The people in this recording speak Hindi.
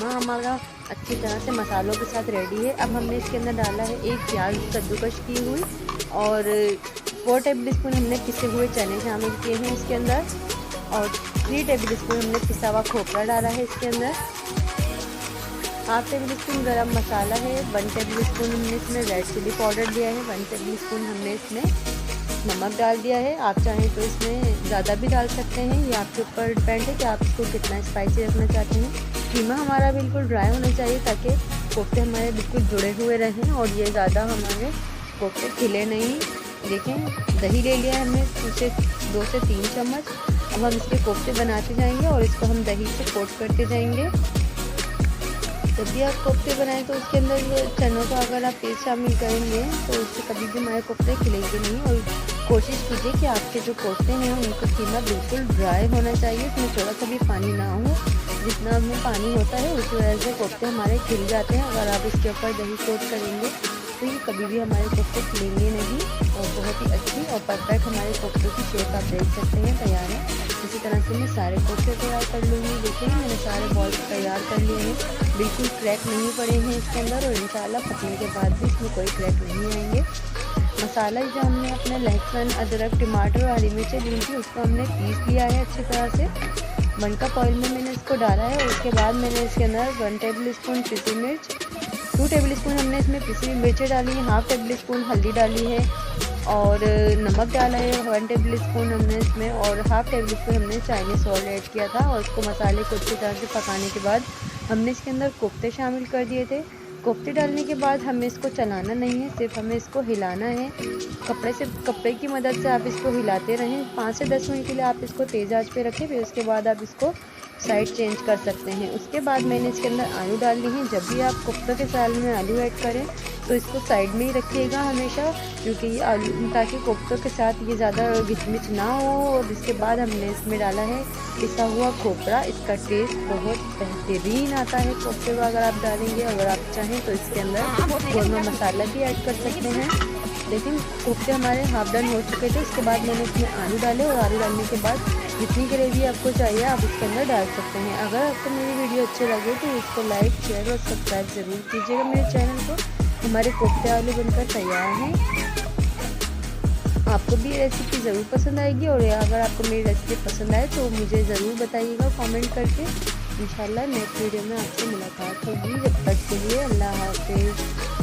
हमारा अच्छी तरह से मसालों के साथ रेडी है। अब हमने इसके अंदर डाला है एक प्याज कद्दूकश की हुई और 4 टेबल स्पून हमने पिसे हुए चने शामिल किए हैं इसके अंदर और 3 टेबल स्पून हमने पिसा हुआ खोपरा डाला है इसके अंदर। हाफ टेबल स्पून गरम मसाला है, 1 टेबल स्पून हमने इसमें रेड चिली पाउडर दिया है, 1 टेबल स्पून हमने इसमें नमक डाल दिया है। आप चाहें तो इसमें ज़्यादा भी डाल सकते हैं, ये आपके ऊपर डिपेंड है कि आप इसको कितना स्पाइसी रखना चाहते हैं। कीमा हमारा बिल्कुल ड्राई होना चाहिए ताकि कोफ्ते हमारे बिल्कुल जुड़े हुए रहें और ये ज़्यादा हमारे कोफ्ते खिले नहीं। देखें दही ले लिया है हमने उसे 2 से 3 चम्मच। अब हम इसके कोफ्ते बनाते जाएंगे और इसको हम दही से कोट करते जाएंगे। जब भी आप कोफ्ते बनाएं तो उसके अंदर चनों का अगर आप पेस्ट शामिल करेंगे तो उससे कभी भी हमारे कोफ्ते खिलेंगे नहीं। और कोशिश कीजिए कि आपके जो कोफ्ते हैं उनका कीमा बिल्कुल ड्राई होना चाहिए, उसमें थोड़ा सा भी पानी ना हो। जितना हमें पानी होता है उस वजह से कोफ्ते हमारे खिल जाते हैं। अगर आप इसके ऊपर दही कोट करेंगे तो ये कभी भी हमारे कोफ्ते खिलेंगे नहीं और बहुत ही अच्छी और परफेक्ट हमारे कोफ्तों की शेप आप देख सकते हैं तैयार है। इसी तरह से मैं सारे कोफ्ते तैयार कर लूँगी। देखिए मैंने सारे बॉल्स तैयार कर लिए हैं, बिल्कुल क्रैक नहीं पड़े हैं इसके अंदर और इंशाल्लाह पकने के बाद भी इसमें कोई क्रैक नहीं आएंगे। मसाला जो हमने अपने लहसुन अदरक टमाटर और हरी मिर्चें ली थी उसको हमने पीस लिया है अच्छी तरह से। 1 कप ऑयल में मैंने इसको डाला है और उसके बाद मैंने इसके अंदर 1 टेबल स्पून पिसी मिर्च, 2 टेबल स्पून हमने इसमें पिसी मिर्चें डाली है, हाफ टेबल स्पून हल्दी डाली है और नमक डाला है 1 टेबल स्पून हमने इसमें और हाफ टेबल स्पून हमने चाइनीज़ सॉल्ट ऐड किया था। और उसको मसाले को अच्छी तरह से पकाने के बाद हमने इसके अंदर कोफ्ते शामिल कर दिए थे। कोफ्ते डालने के बाद हमें इसको चलाना नहीं है, सिर्फ हमें इसको हिलाना है। कपड़े की मदद से आप इसको हिलाते रहें। 5 से 10 मिनट के लिए आप इसको तेज़ आंच पे रखें, फिर उसके बाद आप इसको साइड चेंज कर सकते हैं। उसके बाद मैंने इसके अंदर आलू डाल दी हैं। जब भी आप कोफ्ते के साल में आलू ऐड करें तो इसको साइड में ही रखिएगा हमेशा, क्योंकि ये आलू ताकि कोफ्तों के साथ ये ज़्यादा गिचमिच ना हो। और इसके बाद हमने इसमें डाला है पिसा हुआ खोपरा। इसका टेस्ट बहुत बेहतरीन आता है कोफ्ते में अगर आप डालेंगे। अगर आप चाहें तो इसके अंदर गोरमा मसाला भी ऐड कर सकते हैं। लेकिन कोफ्ते हमारे हाफ डन हो चुके थे। उसके बाद मैंने इसमें आलू डाले और आलू डालने के बाद जितनी ग्रेवी आपको चाहिए आप इसके अंदर डाल सकते हैं। अगर आपको मेरी वीडियो अच्छी लगे तो इसको लाइक शेयर और सब्सक्राइब ज़रूर कीजिएगा मेरे चैनल को। हमारे कोफ्ते आलू बनकर तैयार हैं। आपको भी ये रेसिपी ज़रूर पसंद आएगी और अगर आपको मेरी रेसिपी पसंद आए तो मुझे ज़रूर बताइएगा कमेंट करके। इंशाल्लाह नेक्स्ट वीडियो में आपसे मुलाकात होगी। जब तक के लिए अल्लाह हाफ़िज़।